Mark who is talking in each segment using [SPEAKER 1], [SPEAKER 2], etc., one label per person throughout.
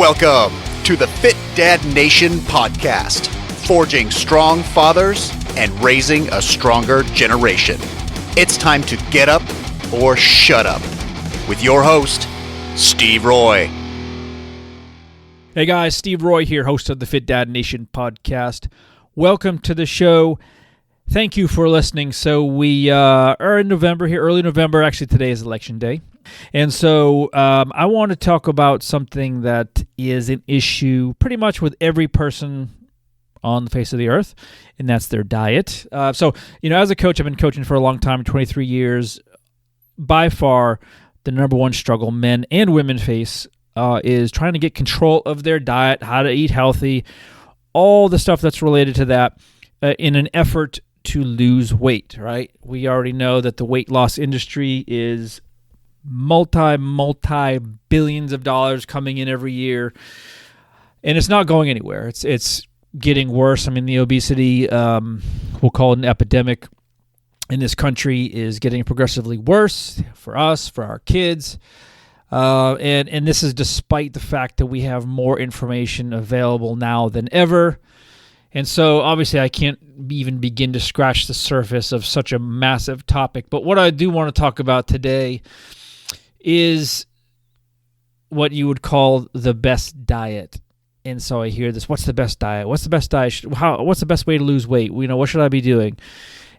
[SPEAKER 1] Welcome to the Fit Dad Nation podcast, forging strong fathers and raising a stronger generation. It's time to get up or shut up with your host, Steve Roy.
[SPEAKER 2] Hey guys, Steve Roy here, host of the Fit Dad Nation podcast. Welcome to the show. Thank you for listening. So we are in November here, early November. Actually, today is election day. And so I want to talk about something that is an issue pretty much with every person on the face of the earth, and that's their diet. So, as a coach, I've been coaching for a long time, 23 years. By far, the number one struggle men and women face is trying to get control of their diet, how to eat healthy, all the stuff that's related to that in an effort to lose weight, right? We already know that the weight loss industry is multi-billions of dollars coming in every year, and it's not going anywhere. It's getting worse. I mean, the obesity, we'll call it an epidemic in this country, is getting progressively worse for us, for our kids. And this is despite the fact that we have more information available now than ever. And so obviously I can't even begin to scratch the surface of such a massive topic. But what I do want to talk about today is what you would call the best diet. And so I hear this, what's the best diet? What's the best diet? What's the best way to lose weight? What should I be doing?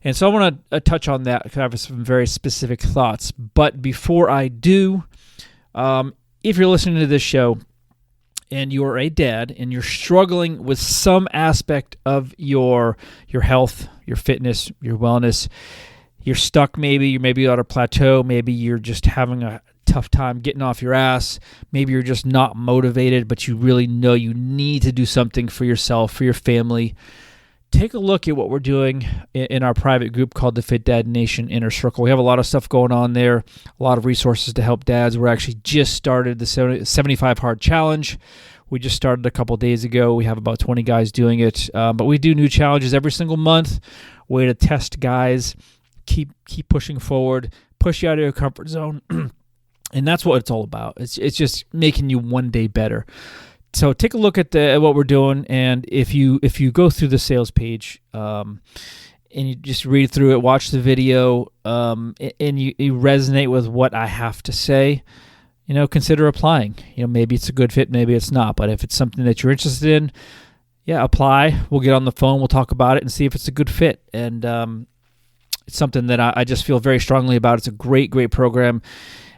[SPEAKER 2] And so I want to touch on that because I have some very specific thoughts. But before I do, if you're listening to this show and you're a dad and you're struggling with some aspect of your health, your fitness, your wellness, you're stuck maybe, you're maybe at a plateau, maybe you're just having a tough time getting off your ass, maybe you're just not motivated, but you really know you need to do something for yourself, for your family, take a look at what we're doing in our private group called the Fit Dad Nation Inner Circle. We have a lot of stuff going on there, a lot of resources to help dads. We're actually just started the 75 Hard Challenge. We just started a couple days ago. We have about 20 guys doing it. But we do new challenges every single month, way to test guys, keep pushing forward, push you out of your comfort zone. And that's what it's all about. It's just making you one day better. So take a look at what we're doing, and if you go through the sales page and you just read through it, watch the video, and you resonate with what I have to say, consider applying. Maybe it's a good fit, maybe it's not. But if it's something that you're interested in, apply. We'll get on the phone, we'll talk about it, and see if it's a good fit. And it's something that I just feel very strongly about. It's a great, great program,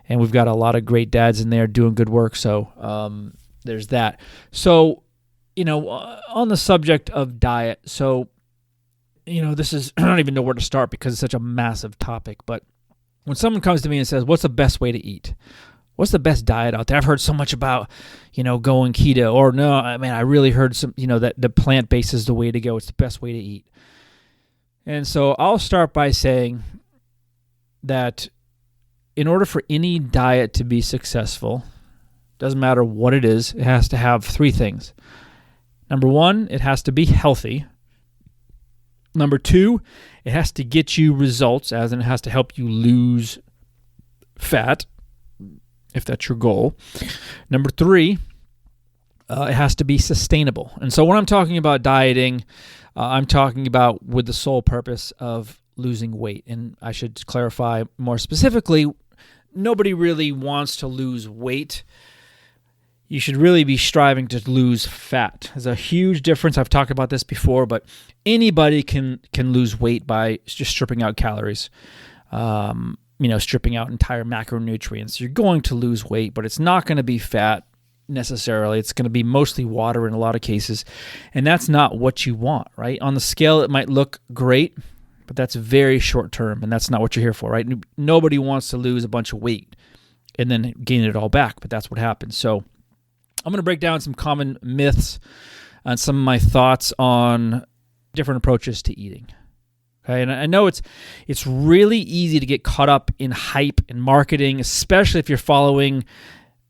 [SPEAKER 2] and we've got a lot of great dads in there doing good work. So there's that. So, on the subject of diet, so, this is, I don't even know where to start because it's such a massive topic, but when someone comes to me and says, what's the best way to eat? What's the best diet out there? I've heard so much about, going keto, or no, I really heard some, that the plant-based is the way to go. It's the best way to eat. And so I'll start by saying that in order for any diet to be successful, doesn't matter what it is, it has to have three things. Number one, it has to be healthy. Number two, it has to get you results, as in it has to help you lose fat, if that's your goal. Number three, it has to be sustainable. And so when I'm talking about dieting, I'm talking about with the sole purpose of losing weight. And I should clarify more specifically, nobody really wants to lose weight. You should really be striving to lose fat. There's a huge difference. I've talked about this before, but anybody can lose weight by just stripping out calories, stripping out entire macronutrients. You're going to lose weight, but it's not going to be fat necessarily. It's going to be mostly water in a lot of cases, and that's not what you want, right? On the scale, it might look great, but that's very short term, and that's not what you're here for, right? Nobody wants to lose a bunch of weight and then gain it all back, but that's what happens. So I'm going to break down some common myths and some of my thoughts on different approaches to eating. Okay, and I know it's really easy to get caught up in hype and marketing, especially if you're following,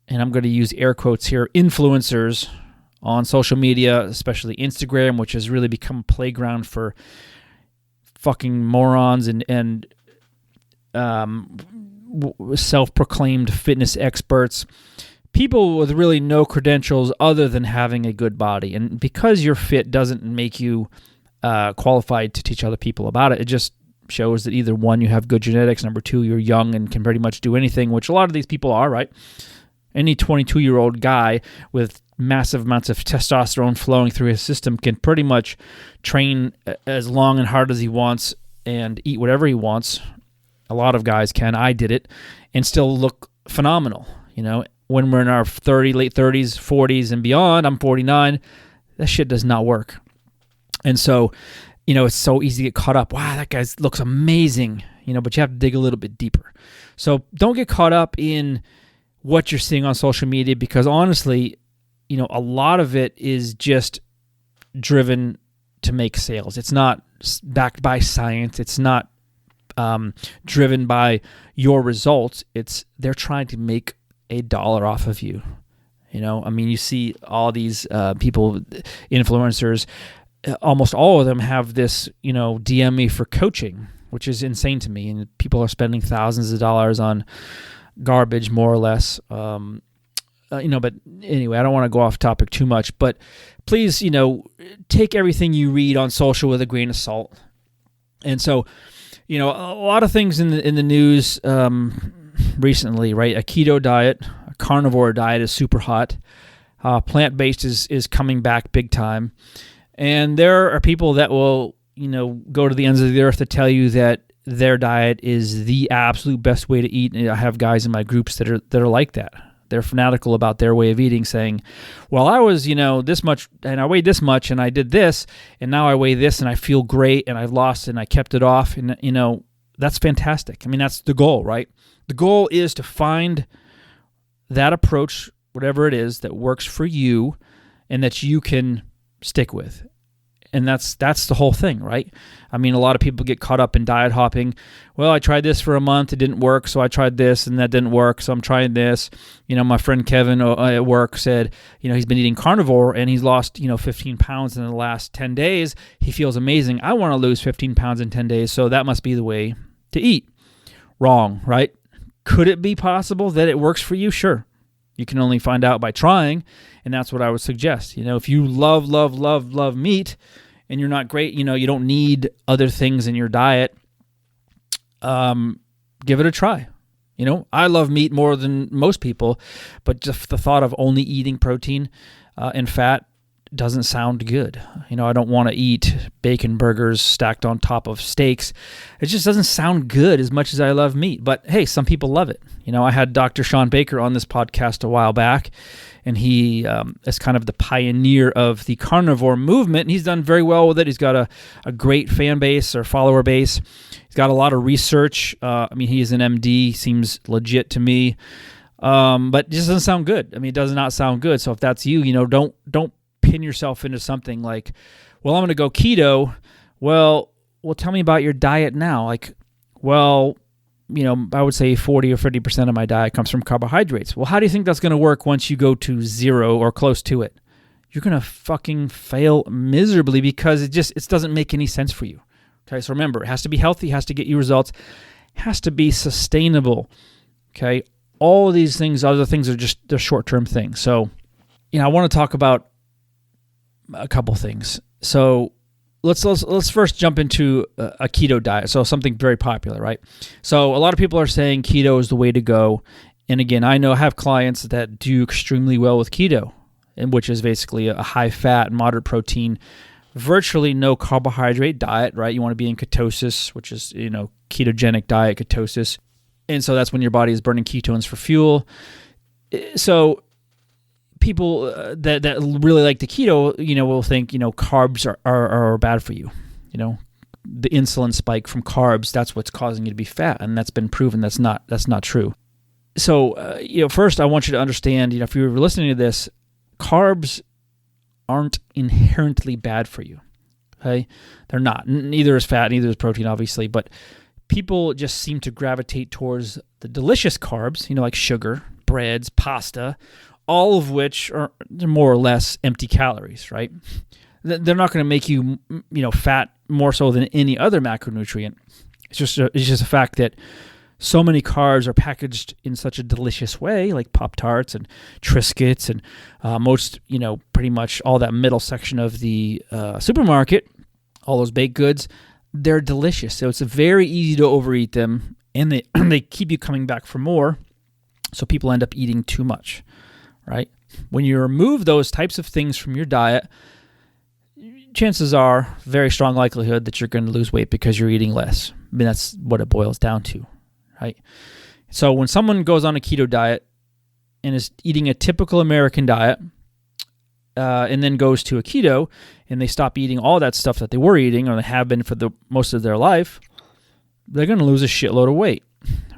[SPEAKER 2] and I'm going to use air quotes here, influencers on social media, especially Instagram, which has really become a playground for fucking morons and self-proclaimed fitness experts. people with really no credentials other than having a good body. And because you're fit doesn't make you qualified to teach other people about it. It just shows that either one, you have good genetics, number two, you're young and can pretty much do anything, which a lot of these people are, right? Any 22-year-old guy with massive amounts of testosterone flowing through his system can pretty much train as long and hard as he wants and eat whatever he wants. A lot of guys can. I did it and still look phenomenal. When we're in our late 30s, 40s, and beyond, I'm 49, that shit does not work. And so, it's so easy to get caught up. Wow, that guy looks amazing, but you have to dig a little bit deeper. So don't get caught up in what you're seeing on social media because honestly, a lot of it is just driven to make sales. It's not backed by science. It's not driven by your results. They're trying to make $1 off of you. You see all these people, influencers, almost all of them have this, DM me for coaching, which is insane to me. And people are spending thousands of dollars on garbage, more or less. But anyway, I don't want to go off topic too much, but please, take everything you read on social with a grain of salt. And so, a lot of things in the news recently, right? A keto diet, a carnivore diet is super hot. Plant-based is coming back big time. And there are people that will, go to the ends of the earth to tell you that their diet is the absolute best way to eat. And I have guys in my groups that are like that. They're fanatical about their way of eating, saying, well, I was, this much, and I weighed this much, and I did this, and now I weigh this, and I feel great, and I've lost, and I kept it off. And, that's fantastic. That's the goal, right? The goal is to find that approach, whatever it is, that works for you and that you can stick with. And that's the whole thing, right? A lot of people get caught up in diet hopping. Well, I tried this for a month. It didn't work. So I tried this and that didn't work. So I'm trying this. My friend Kevin at work said, he's been eating carnivore and he's lost, 15 pounds in the last 10 days. He feels amazing. I want to lose 15 pounds in 10 days. So that must be the way to eat. Wrong, right? Could it be possible that it works for you? Sure. You can only find out by trying. And that's what I would suggest. If you love meat, and you're not great, you don't need other things in your diet, give it a try. I love meat more than most people, but just the thought of only eating protein and fat doesn't sound good. I don't want to eat bacon burgers stacked on top of steaks. It just doesn't sound good as much as I love meat. But hey, some people love it. I had Dr. Sean Baker on this podcast a while back, and he is kind of the pioneer of the carnivore movement, and he's done very well with it. He's got a great fan base or follower base. He's got a lot of research. He is an MD, seems legit to me, but it just doesn't sound good. It does not sound good. So if that's you, don't pin yourself into something like, well, I'm going to go keto. Well, tell me about your diet now. I would say 40 or 50% of my diet comes from carbohydrates. Well, how do you think that's going to work once you go to zero or close to it? You're going to fucking fail miserably because it doesn't make any sense for you. Okay, so remember, it has to be healthy, it has to get you results, it has to be sustainable. Okay, all of these things, other things are just the short-term things. So, I want to talk about a couple things. So let's first jump into a keto diet. So something very popular, right? So a lot of people are saying keto is the way to go. And again, I have clients that do extremely well with keto, and which is basically a high fat, moderate protein, virtually no carbohydrate diet, right? You want to be in ketosis, which is, ketogenic diet, ketosis. And so that's when your body is burning ketones for fuel. So people that really like the keto, will think, carbs are bad for you. The insulin spike from carbs, that's what's causing you to be fat. And that's been proven that's not true. So, first I want you to understand, if you're listening to this, carbs aren't inherently bad for you. Okay? They're not. Neither is fat, neither is protein, obviously, but people just seem to gravitate towards the delicious carbs, like sugar, breads, pasta, all of which are more or less empty calories, right? They're not going to make you, fat more so than any other macronutrient. It's just a fact that so many carbs are packaged in such a delicious way, like Pop-Tarts and Triscuits and most, pretty much all that middle section of the supermarket, all those baked goods, they're delicious. So it's very easy to overeat them, and they keep you coming back for more. So people end up eating too much, right? When you remove those types of things from your diet, chances are very strong likelihood that you're going to lose weight because you're eating less. I mean, that's what it boils down to, right? So when someone goes on a keto diet and is eating a typical American diet, and then goes to a keto and they stop eating all that stuff that they were eating or they have been for the most of their life, they're going to lose a shitload of weight,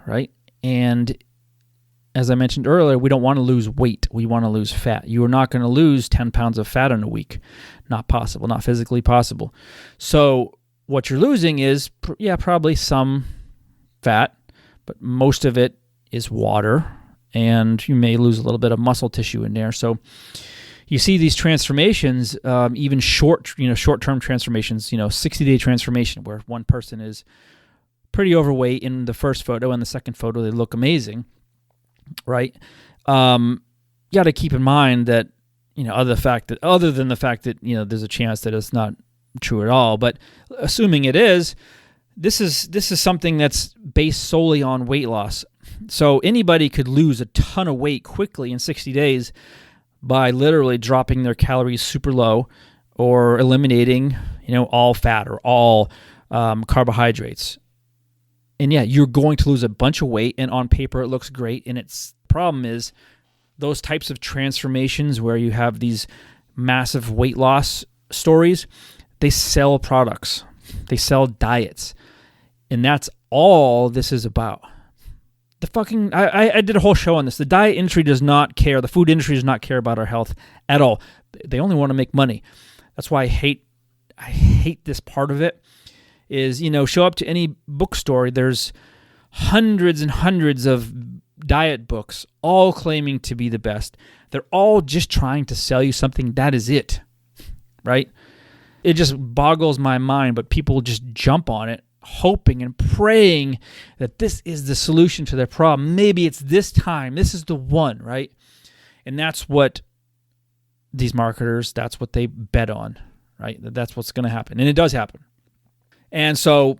[SPEAKER 2] right? And as I mentioned earlier, we don't want to lose weight. We want to lose fat. You are not going to lose 10 pounds of fat in a week. Not possible, not physically possible. So what you're losing is, probably some fat, but most of it is water, and you may lose a little bit of muscle tissue in there. So you see these transformations, even short-term transformations, 60-day transformation where one person is pretty overweight in the first photo, and the second photo they look amazing, right? You got to keep in mind that, other than the fact that, there's a chance that it's not true at all, but assuming it is, this is something that's based solely on weight loss. So anybody could lose a ton of weight quickly in 60 days by literally dropping their calories super low or eliminating, all fat or all carbohydrates. And you're going to lose a bunch of weight, and on paper it looks great. And its problem is those types of transformations where you have these massive weight loss stories, they sell products, they sell diets, and that's all this is about. I did a whole show on this. The diet industry does not care. The food industry does not care about our health at all. They only want to make money. That's why I hate this part of it. Is, show up to any bookstore, there's hundreds and hundreds of diet books, all claiming to be the best. They're all just trying to sell you something. That is it, right? It just boggles my mind, but people just jump on it, hoping and praying that this is the solution to their problem. Maybe it's this time. This is the one, right? And that's what these marketers, that's what they bet on, right? That's what's going to happen. And it does happen. And so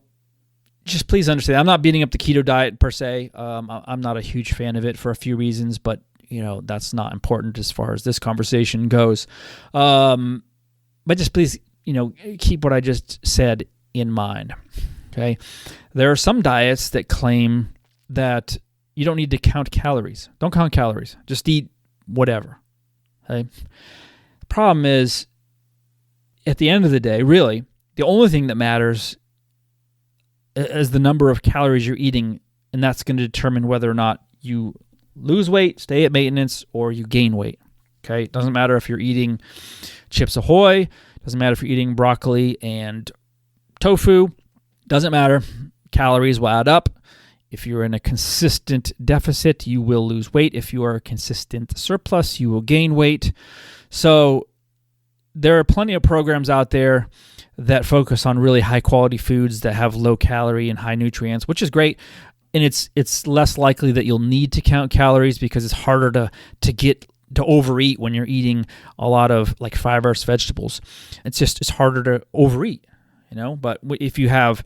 [SPEAKER 2] just please understand, I'm not beating up the keto diet per se. I'm not a huge fan of it for a few reasons, but that's not important as far as this conversation goes. But just please, keep what I just said in mind. Okay. There are some diets that claim that you don't need to count calories. Don't count calories. Just eat whatever. Okay. The problem is, at the end of the day, really, the only thing that matters is the number of calories you're eating, and that's going to determine whether or not you lose weight, stay at maintenance, or you gain weight. Okay? It doesn't matter if you're eating Chips Ahoy. It doesn't matter if you're eating broccoli and tofu. Doesn't matter. Calories will add up. If you're in a consistent deficit, you will lose weight. If you are a consistent surplus, you will gain weight. So there are plenty of programs out there that focus on really high quality foods that have low calorie and high nutrients, which is great. And it's less likely that you'll need to count calories because it's harder to overeat when you're eating a lot of like fibrous vegetables. It's harder to overeat, but if you have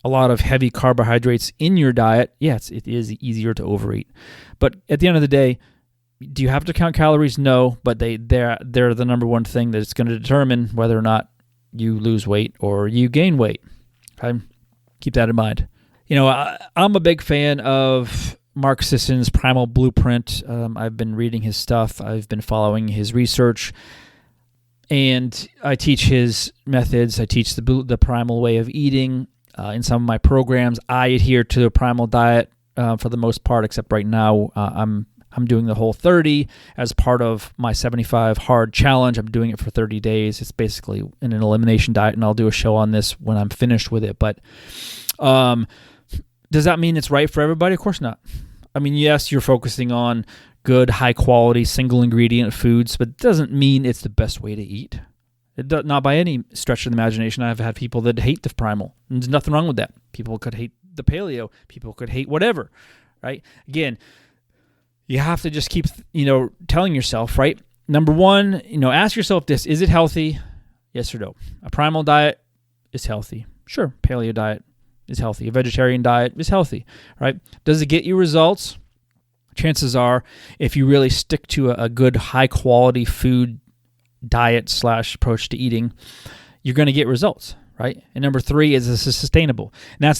[SPEAKER 2] a lot of heavy carbohydrates in your diet, yes, it is easier to overeat. But at the end of the day, do you have to count calories? No, but they're the number one thing that's going to determine whether or not you lose weight or you gain weight. Okay? Keep that in mind. I'm a big fan of Mark Sisson's Primal Blueprint. I've been reading his stuff. I've been following his research, and I teach his methods. I teach the primal way of eating in some of my programs. I adhere to the primal diet for the most part, except right now I'm doing the whole 30 as part of my 75 hard challenge. I'm doing it for 30 days. It's basically an elimination diet, and I'll do a show on this when I'm finished with it. But does that mean it's right for everybody? Of course not. I mean, yes, you're focusing on good, high-quality, single-ingredient foods, but it doesn't mean it's the best way to eat. Not by any stretch of the imagination. I've had people that hate the primal. And there's nothing wrong with that. People could hate the paleo. People could hate whatever, right? Again, you have to just keep, telling yourself, right? Number one, ask yourself this: is it healthy? Yes or no? A primal diet is healthy. Sure, paleo diet is healthy. A vegetarian diet is healthy, right? Does it get you results? Chances are, if you really stick to a good, high-quality food diet / approach to eating, you're going to get results, right? And number three is this is sustainable. And that's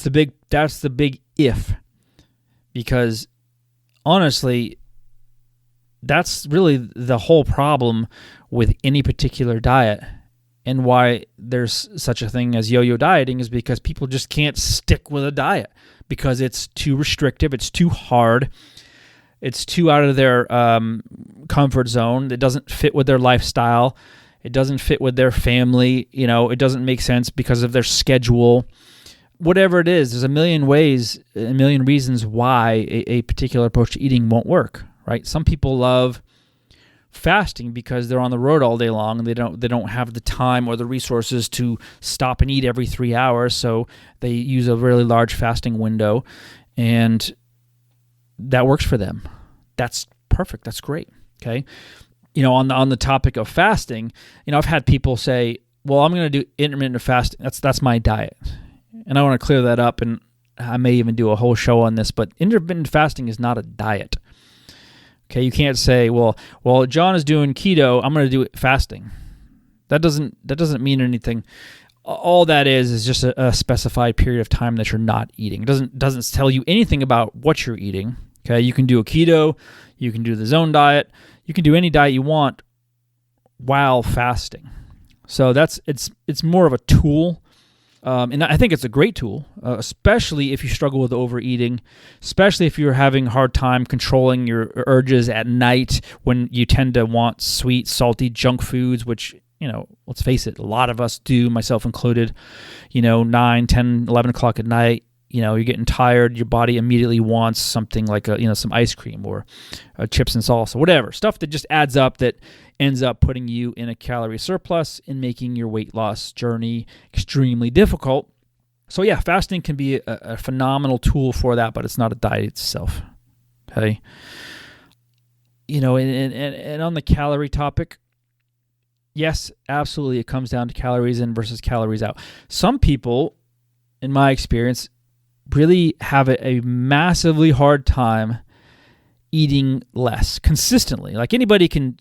[SPEAKER 2] the big if, because honestly, that's really the whole problem with any particular diet, and why there's such a thing as yo-yo dieting is because people just can't stick with a diet because it's too restrictive, it's too hard, it's too out of their comfort zone. It doesn't fit with their lifestyle. It doesn't fit with their family. It doesn't make sense because of their schedule. Whatever it is, there's a million ways, a million reasons why a particular approach to eating won't work, right? Some people love fasting because they're on the road all day long and they don't have the time or the resources to stop and eat every 3 hours, so they use a really large fasting window, and that works for them. That's perfect. That's great. Okay. On the topic of fasting, I've had people say, well, I'm going to do intermittent fasting. That's my diet. And I want to clear that up, and I may even do a whole show on this, but intermittent fasting is not a diet. Okay, you can't say, well, John is doing keto, I'm going to do fasting. That doesn't mean anything. All that is just a specified period of time that you're not eating. It doesn't tell you anything about what you're eating. Okay, you can do a keto, you can do the zone diet, you can do any diet you want while fasting. So it's more of a tool. And I think it's a great tool, especially if you struggle with overeating, especially if you're having a hard time controlling your urges at night when you tend to want sweet, salty junk foods, which, let's face it, a lot of us do, myself included. 9, 10, 11 o'clock at night, you're getting tired, your body immediately wants something like some ice cream or chips and salsa, whatever, stuff that just adds up that ends up putting you in a calorie surplus and making your weight loss journey extremely difficult. So yeah, fasting can be a phenomenal tool for that, but it's not a diet itself. Okay. And on the calorie topic, yes, absolutely, it comes down to calories in versus calories out. Some people, in my experience, really have a massively hard time eating less consistently. Like anybody can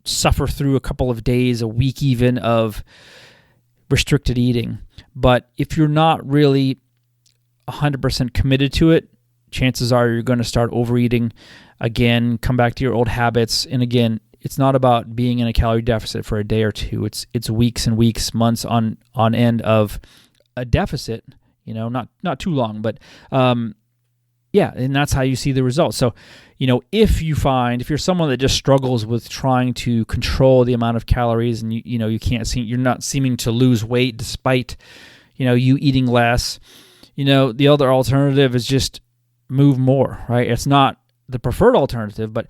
[SPEAKER 2] suffer through a couple of days, a week even, of restricted eating. But if you're not really 100% committed to it, chances are you're going to start overeating again, come back to your old habits. And again, it's not about being in a calorie deficit for a day or two. It's weeks and weeks, months on end of a deficit, not too long, but yeah, and that's how you see the results. So, if you're someone that just struggles with trying to control the amount of calories, and you're not seeming to lose weight despite, you eating less, the other alternative is just move more, right? It's not the preferred alternative, but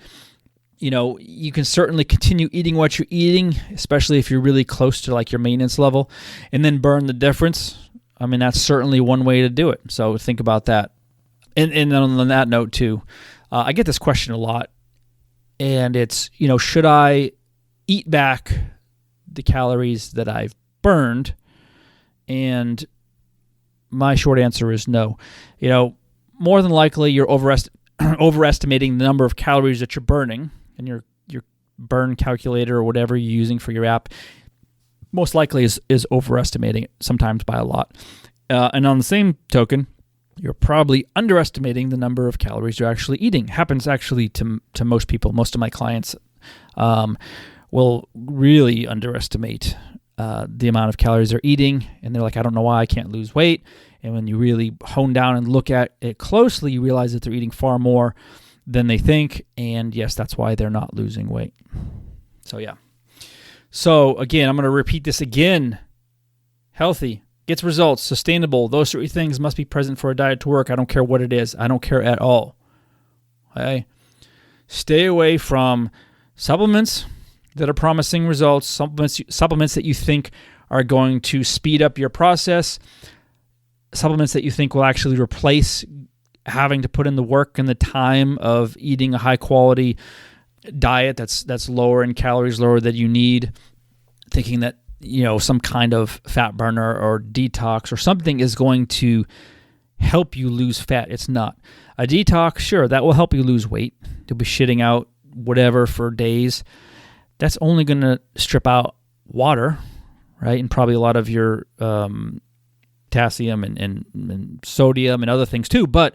[SPEAKER 2] you can certainly continue eating what you're eating, especially if you're really close to like your maintenance level, and then burn the difference. I mean, that's certainly one way to do it. So think about that. And on that note too, I get this question a lot, and it's, should I eat back the calories that I've burned? And my short answer is no. More than likely you're overestimating the number of calories that you're burning, and your burn calculator or whatever you're using for your app most likely is overestimating it, sometimes by a lot. And on the same token, you're probably underestimating the number of calories you're actually eating. Happens actually to most people. Most of my clients will really underestimate the amount of calories they're eating, and they're like, I don't know why I can't lose weight. And when you really hone down and look at it closely, you realize that they're eating far more than they think, and yes, that's why they're not losing weight. So yeah. So again, I'm going to repeat this again. Healthy, gets results, sustainable. Those three things must be present for a diet to work. I don't care what it is. I don't care at all. Okay? Stay away from supplements that are promising results, supplements that you think are going to speed up your process. supplements that you think will actually replace having to put in the work and the time of eating a high quality diet that's lower in calories, lower than you need, thinking that, some kind of fat burner or detox or something is going to help you lose fat. It's not. A detox, sure, that will help you lose weight. You'll be shitting out whatever for days. That's only going to strip out water, right? And probably a lot of your potassium and sodium and other things too. But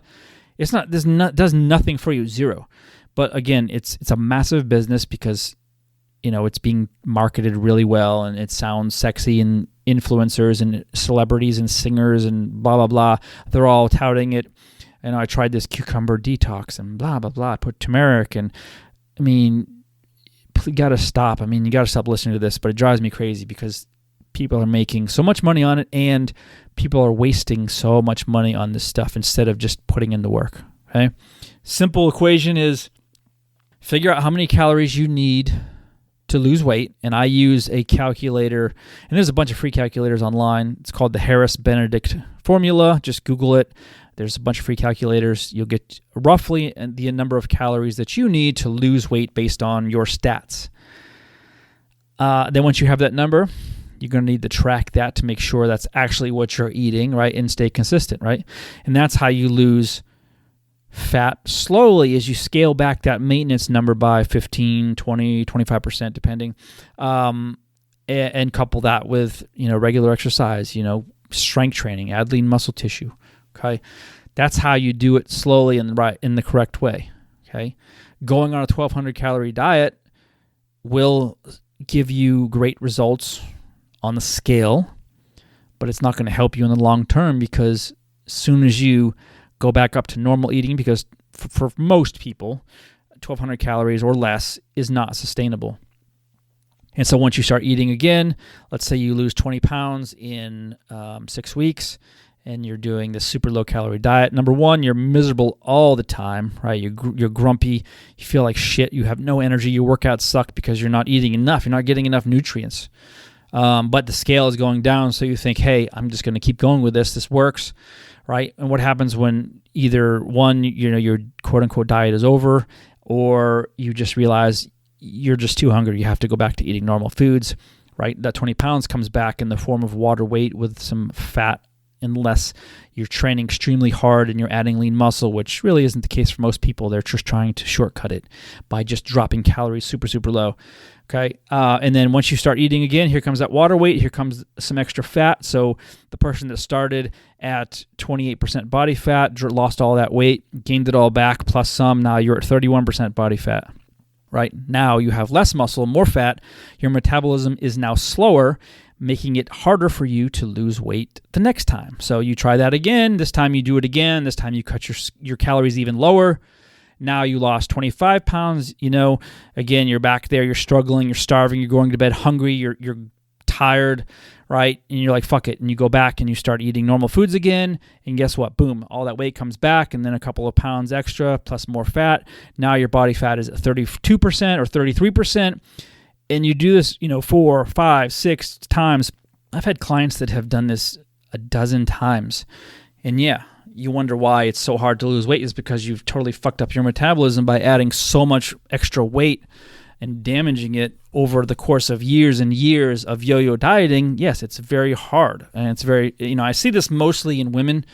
[SPEAKER 2] it's not. Does nothing for you. Zero. But again, it's a massive business because it's being marketed really well and it sounds sexy, and influencers and celebrities and singers and blah blah blah. They're all touting it. And I tried this cucumber detox and blah blah blah. I put turmeric and you got to stop. You got to stop listening to this. But it drives me crazy because people are making so much money on it, and people are wasting so much money on this stuff instead of just putting in the work. Okay, simple equation is figure out how many calories you need to lose weight, and I use a calculator, and there's a bunch of free calculators online. It's called the Harris-Benedict formula. Just Google it. There's a bunch of free calculators. You'll get roughly the number of calories that you need to lose weight based on your stats. Then once you have that number, you're going to need to track that to make sure that's actually what you're eating, right, and stay consistent, right? And that's how you lose fat slowly as you scale back that maintenance number by 15, 20, 25%, depending, and couple that with, regular exercise, strength training, add lean muscle tissue, okay? That's how you do it slowly and in the correct way, okay? Going on a 1,200 calorie diet will give you great results on the scale, but it's not going to help you in the long term because as soon as you go back up to normal eating, because for most people, 1,200 calories or less is not sustainable. And so once you start eating again, let's say you lose 20 pounds in 6 weeks, and you're doing this super low calorie diet. Number one, you're miserable all the time, right? You're grumpy. You feel like shit. You have no energy. Your workouts suck because you're not eating enough. You're not getting enough nutrients. But the scale is going down, so you think, hey, I'm just going to keep going with this. This works, right? And what happens when either one, your quote-unquote diet is over, or you just realize you're just too hungry. You have to go back to eating normal foods, right? That 20 pounds comes back in the form of water weight with some fat, unless you're training extremely hard and you're adding lean muscle, which really isn't the case for most people. They're just trying to shortcut it by just dropping calories super, super low. Okay, and then once you start eating again, here comes that water weight, here comes some extra fat. So the person that started at 28% body fat, lost all that weight, gained it all back, plus some, now you're at 31% body fat. Right, now you have less muscle, more fat, your metabolism is now slower, making it harder for you to lose weight the next time. So you try that again, this time you do it again, this time you cut your calories even lower. Now you lost 25 pounds, again, you're back there, you're struggling, you're starving, you're going to bed hungry, you're tired, right? And you're like, fuck it. And you go back and you start eating normal foods again. And guess what? Boom, all that weight comes back, and then a couple of pounds extra plus more fat. Now your body fat is at 32% or 33%. And you do this, 4, 5, 6 times. I've had clients that have done this a dozen times. And yeah, you wonder why it's so hard to lose weight is because you've totally fucked up your metabolism by adding so much extra weight and damaging it over the course of years and years of yo-yo dieting. Yes, it's very hard. And it's very, I see this mostly in women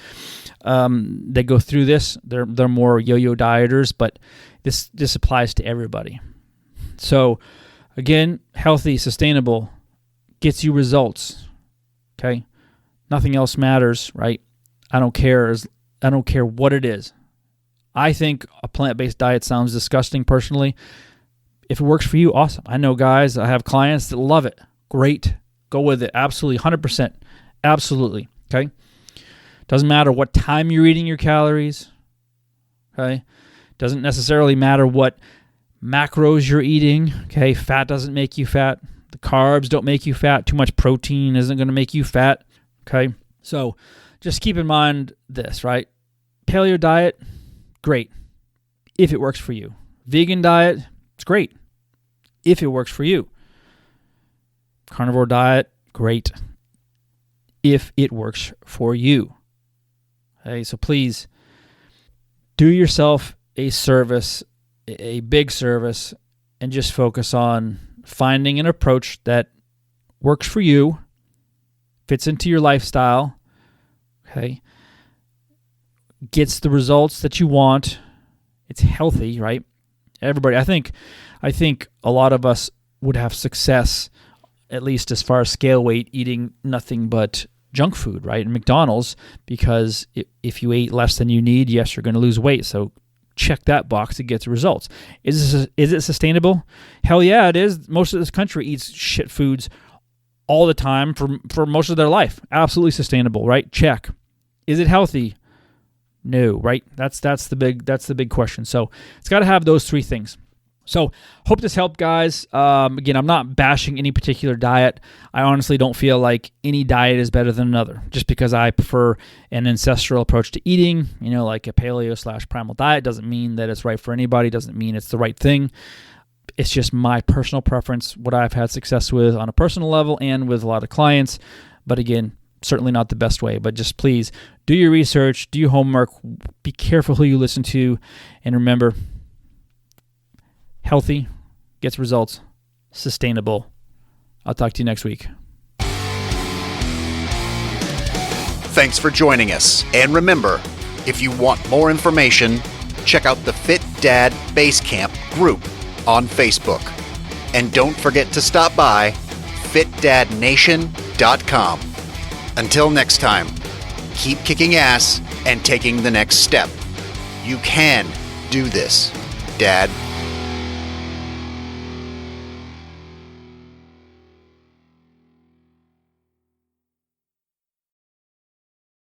[SPEAKER 2] that go through this. They're more yo-yo dieters, but this applies to everybody. So again, healthy, sustainable, gets you results. Okay? Nothing else matters, right? I don't care what it is. I think a plant-based diet sounds disgusting personally. If it works for you, awesome. I know guys, I have clients that love it. Great. Go with it. Absolutely. 100%. Absolutely. Okay? Doesn't matter what time you're eating your calories. Okay? Doesn't necessarily matter what macros you're eating. Okay? Fat doesn't make you fat. The carbs don't make you fat. Too much protein isn't going to make you fat. Okay? So just keep in mind this, right? Paleo diet, great, if it works for you. Vegan diet, it's great, if it works for you. Carnivore diet, great, if it works for you. Okay, so please do yourself a service, a big service, and just focus on finding an approach that works for you, fits into your lifestyle, okay, gets the results that you want. It's healthy, right? Everybody, I think a lot of us would have success, at least as far as scale weight, eating nothing but junk food, right? And McDonald's, because if you ate less than you need, yes, you're going to lose weight. So check that box to get the results. Is it sustainable? Hell yeah, it is. Most of this country eats shit foods all the time for most of their life. Absolutely sustainable, right? Check. Is it healthy? No, right? That's the big question. So it's got to have those three things. So hope this helped, guys. Again, I'm not bashing any particular diet. I honestly don't feel like any diet is better than another. Just because I prefer an ancestral approach to eating, like a paleo/primal diet, doesn't mean that it's right for anybody. Doesn't mean it's the right thing. It's just my personal preference, what I've had success with on a personal level and with a lot of clients. But again, certainly not the best way. But just please do your research, do your homework, be careful who you listen to, and remember, healthy gets results, sustainable. I'll talk to you next week.
[SPEAKER 1] Thanks for joining us. And remember, if you want more information, check out the Fit Dad Basecamp group on Facebook. And don't forget to stop by fitdadnation.com. Until next time, keep kicking ass and taking the next step. You can do this, Dad.